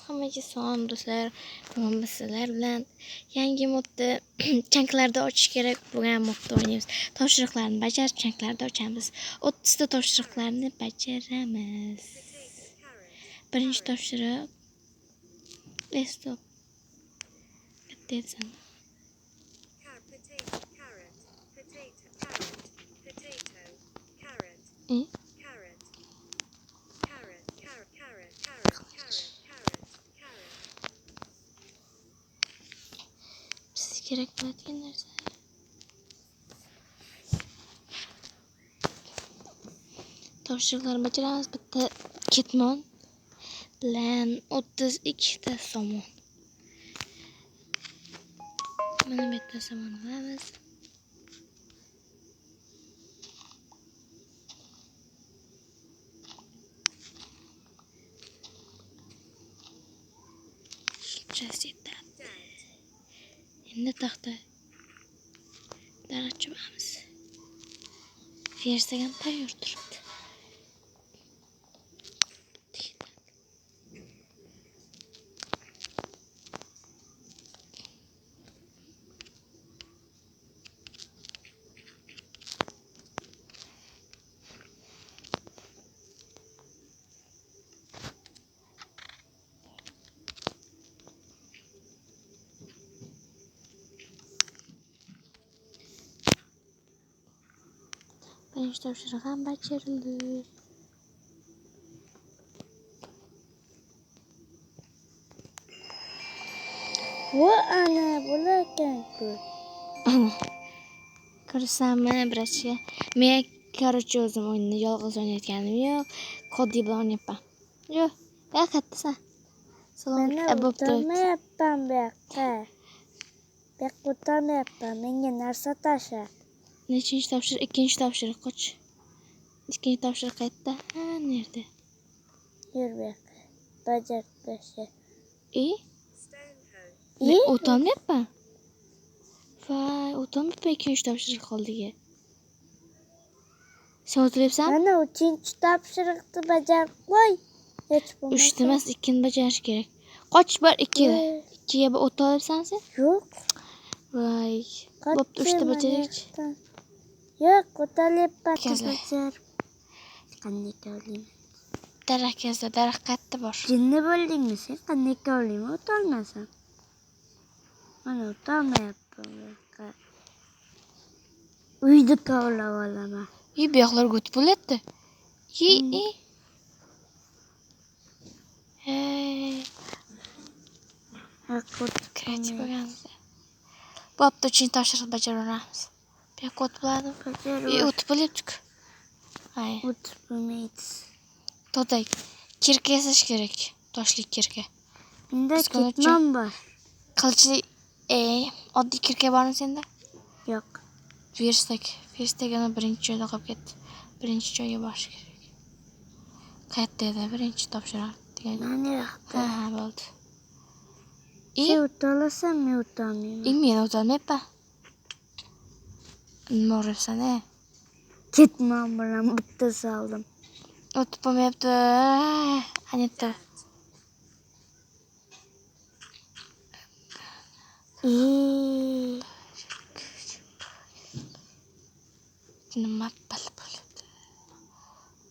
Hammaga salom do'stlar. Bugun biz sizlar bilan yangi modda chanklarda ochish kerak bo'lgan modda o'ynaymiz. Topshiriqlarni bajarib chanklarda ochamiz. 30 ta topshiriqlarni bajaramiz. Birinchi topshiriq stop. Bitta etsam. Kerak bo'ladigan narsa. Topshiriqlarni bajaramiz. Bitta ketmon bilan 32 ta somon. Mana bitta somon olamiz. Shunchasi. Endi taxta daraxt chopamiz. Versagan tayyor turibdi. Birinchi topshiriq ham bajarildi. Bu ana bo'larkan-ku. Ko'rsanmi, bratcha? Men короче o'zim o'yinni yolg'iz o'ynayotganim yo'q. Kodi bilan o'ynayapman. Yo'q, qayerdasan? Salom, O'tirmayapman bu yoqqa. Bu yoqqa o'tirmayapman. Menga narsa tasha. Nechinchi topshiriq? Ikkinchi topshiriq qoch. Ikkinchi topshiriq qayerda? Ha, nerede? Yur bu yoqqa. Bajarib tasha. O'tolmayapman. Voy, o'tolmayapman ikkinchi topshiriq oldiga. Sen o'tiryapsanmi? Mana uchinchi topshiriqni bajarib qo'y. Hech bo'lmasa. 3 emas, 2ni bajarish kerak. Qoch bir 2. 2ga o'ta olyapsan sen? Yo'q. Voy. Bo'pti, 3ta bajaraychi. Yo'q, o'talyapman. Bajar. Qanday qildim? Daraxt qayerda bor? Jinni bo'ldingmi sen? Qanday qildim? O'tolmasam. Mana o'tolmayapman. Uyda qolib olaman. Bu yoqlar o'tib bo'lyapti. Hey. Kreativ bo'lganmiz. Bo'pti, 3-chi topshiriqni bajaramiz. Bu yoqqa o'tib bo'ladimi? O'tib bo'lyapti-ku. Hay. O'tib bo'lmaydi. To'day. Kirka yasash kerak. Toshli kirka. Menda ketmon bor. Qilchli oddiy kirka bormi senda? Yo'q. Versdagi birinchi joyda qolib ketdi. Birinchi joyga borish kerak. Qayerda edi birinchi topshiriq degan? Mana yoqda. Ha, bo'ldi. Sen o'tolasam, men o'tolmayman. Men o'tolmayapman. Nima o'ribsan, Ketmon bilan bitta soldim. O'tib bo'lmayapti. Anetta. Nima bo'libdi?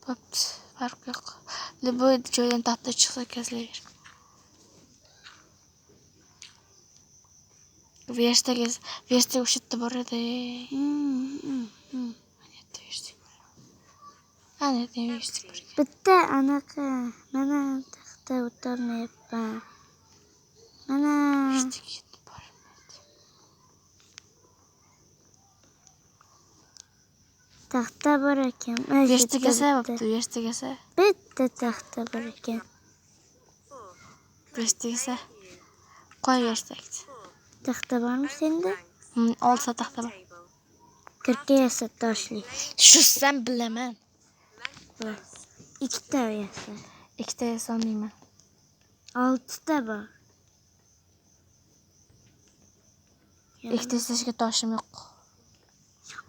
Bo'pti, farq yo'q. Любой joydan taxta chiqsa kezlayver. Versdagi o'sha yerda bor edi. Anetta versdagi. Bitta anaqa, mana taxta o'tolmayapman. Mana taxta bor ekan. Versdagi bo'pti, versdagi. Bitta taxta bor ekan. Versdagi. Qo'y versdagi. Taxta bormi senda? 6 ta taxta bor. Kirka yasa toshli. Shusam bilaman. 2 ta yasa. 2 ta yasa olmayman. 6 ta bor. 2 ta yasashga toshim yo'q.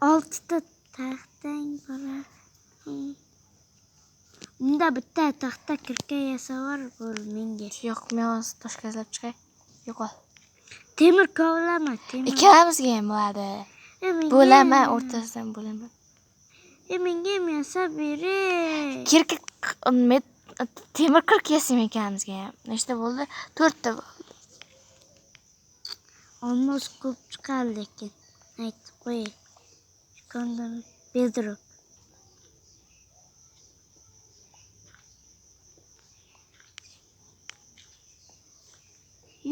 6 ta taxtang bor. Bunda bitta taxta kirka yasavar bo'l menga. Yo'q, men hozir toshkazlab chiqay. Yo'qol. Temir kovlama, temir. Ikkalamizga ham bo'ladi. Bo'laman, o'rtasidan bo'laman. Menga ham yasab bering. Kirka temir kirka yasayman ikkalamizga ham. Nechta bo'ldi? 4 ta bo'ldi. Olmos ko'p chiqar lekin. Aytib qo'yay. Chiqondan bedroq.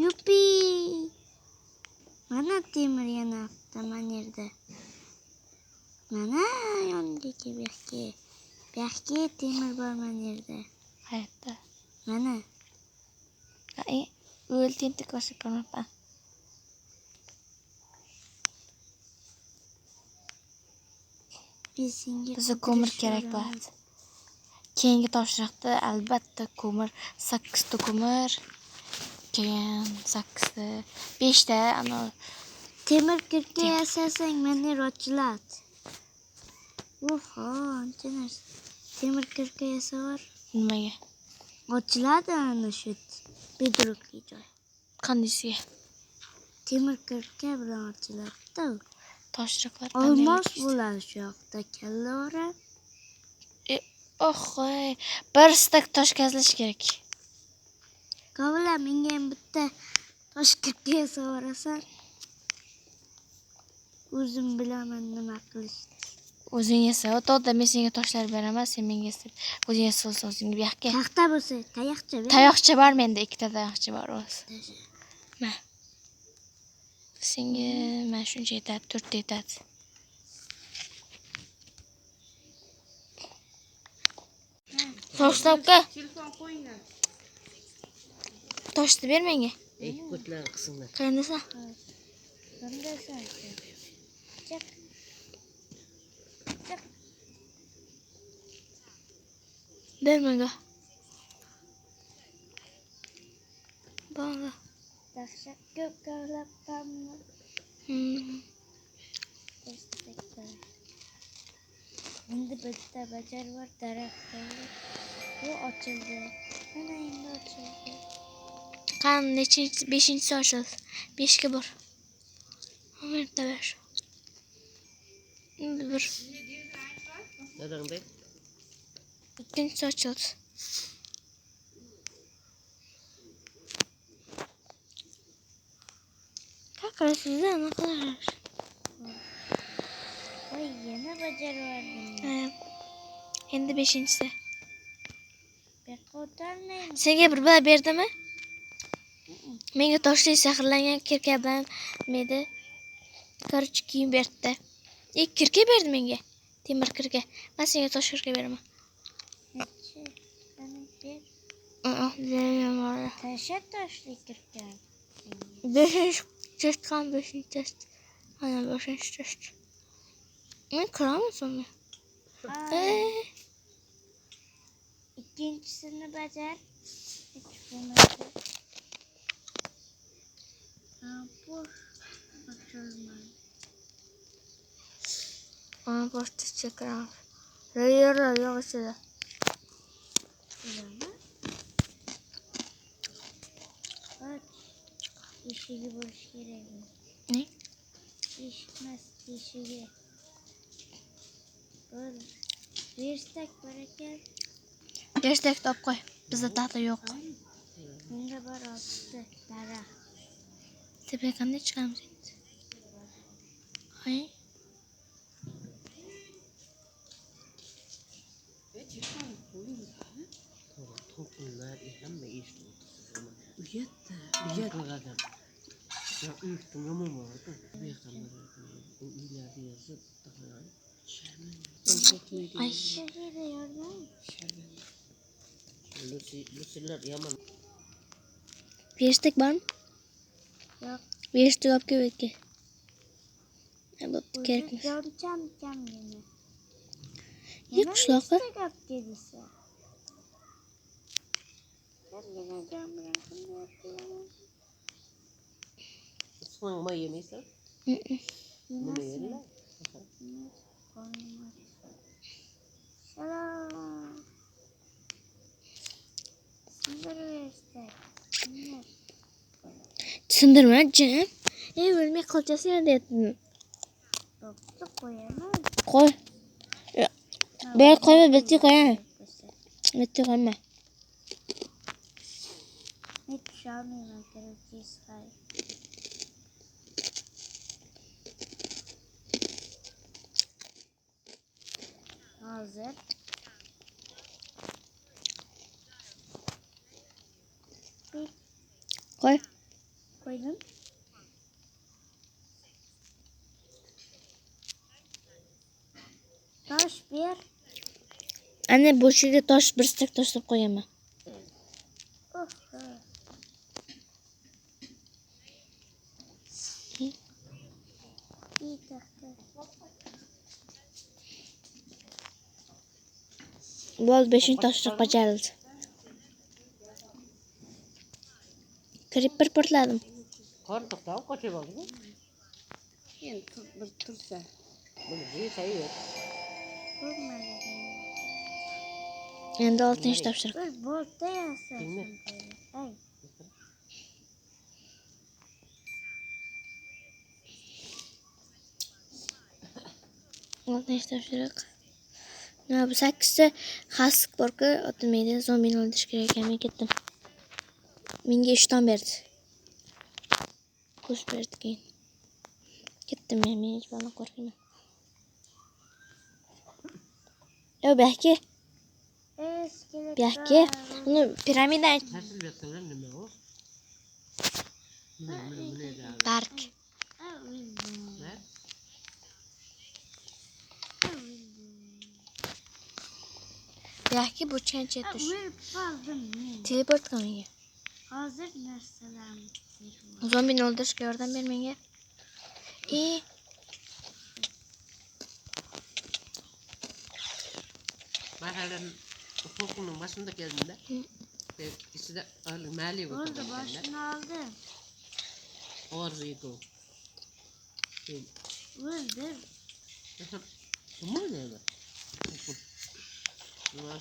Yupi! Mana temir yanapti mana yerda. Mana yondagi bu yoqqa temir bor mana yerda. Hayotda. Mana. O'ltinti ko'rsatib ko'rmabman. Bizga ko'mir kerak bo'ladi. Keyingi topshiriqda albatta ko'mir, 8 ta ko'mir, keyin 8 ta, 5 ta ana temir kirka yasasang mana ochiladi. Oho, ancha narsa. Temir kirka yasavar. nimaga? Ochiladi ana shu bedroqli joy. Qandaysiga? Temir kirka bilan ochiladi-da. Topshiriqlar Olmos bo'ladi shu yoqda kalla bor. Ohoy, bir stak tosh kazlash kerak. Kavla menga ham bitta tosh kirka yasavarasan. O'zim bilaman nima qilishni. O'zing yasa, to'g'ri, men senga toshlar beraman, sen menga o'zing yasa o'zing bu yoqqa. Taxta bo'lsa, tayoqcha ber. Tayoqcha bor menda, 2 ta tayoqcha bor o'zi. Mana. Senga mana shuncha yetadi, 4 ta yetadi. Toshtabka. Toshni ber menga. Ko'tlar qismlar. Qayerdasan? Bundasan. Chiq. Ber menga. Bana. Taxta ko'p kavlab qamni. Endi bitta bajar bor daraxtda. Bu ochildi. Mana endi ochildi. Qan nechinchi 5-chi ochildi. 5 ga bor. Merda ber. Endi bir. Dadangda 2-chi ochildi. Qakrasizda ana qilar. Voy, yana bajar bor bunda. Endi 5-chisi. Beqo'tarmayman. Senga bir bala berdimi? Menga toshli sehrlangan kirka bilan meda korich kiyim berdi. Kirka berdi menga. Temir kirka. Men senga tosh kirka beraman. Beraman. Tasha toshli kirka. 5-chi test ham 5-chi test. Ana 5-chi test. Men kiraman. İkincisini bacar. Bu açılmaz. Ana boşta çekiyorum. Rayıyor işte. Bak. Yeşili boş gerek. Ne? Değişmez yeşili. Böyle. Bir stek bırakır. Destek top koy. Bizde tahta yok. Bunda var altı dara. Tepeye kandı çıkarmış. Ay. to'qinlar hamma eshitdi. Uyatda, uyatda. Ya uyatda yomon bo'ladi. Bu yoqqa uylarni yozib, Ay. Şehirde yardım. Lusiler yomon. Destek var mı? Yok. Destek yok ki. Bu gerekmiş. Göreceğim kendimi. Yok şlaka. Yok gelirse. Kendine can bırakın. So'ng ma yemaysan? Nima yerlar? Salam. Sındırma canım. Ölme kalacağız ya dedim. Doktu koyamam. Koy. Ben koyma bitti koyamam. Bitti koyma. Hiç şey almayayım arkadaşlar. İsrail. Hazır. Bir Koy. koydum. Taş bir. Anne bu şeyde taş bir stek taşlıp koyamam. Oh. İyi tahta. Bu 5. taşlık bacarıldı. Creeper pırtladım. Kardıktan kaçı var bu? Yani bir tursa. Bunu bir sayıyor. Vurma. Endi 6. taşlık. Bir bolta yasarsın Bilmem. böyle. Ay. Altı taşlık. Ne bu 8'de xaslık var ki atılmaydı. Zombini öldürüş gereken ben gittim. Menga 3'ten berdi. Kuş berdi keyin. Gittim men hiç bana korkmayman. Belki Eskeletler. bunu piramida Nasıl yaptılar ne o? Ne ya? dark. Ne? Belki bu çençe düş. Vurp aldım. Teleport kılmaya. Hazır narsalar. Zombini öldürüş gördüm ben menga. Bakalım okulun başında geldiğinde ikisi de öyle mali var. Orada başını aldım. Orzuydu. Vurdur. Bu ne öyle? Bunlar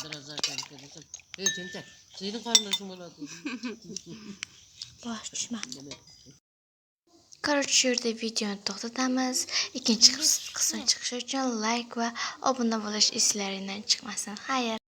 biraz zaten kendisi. Tente. Senin karnın bana dedi. Boş düşme. Короче, şurada videonu to'xtatamiz. Ikkinchi qism chiqishi uchun like va obuna bo'lish eslaridan chiqmasin. Xayr.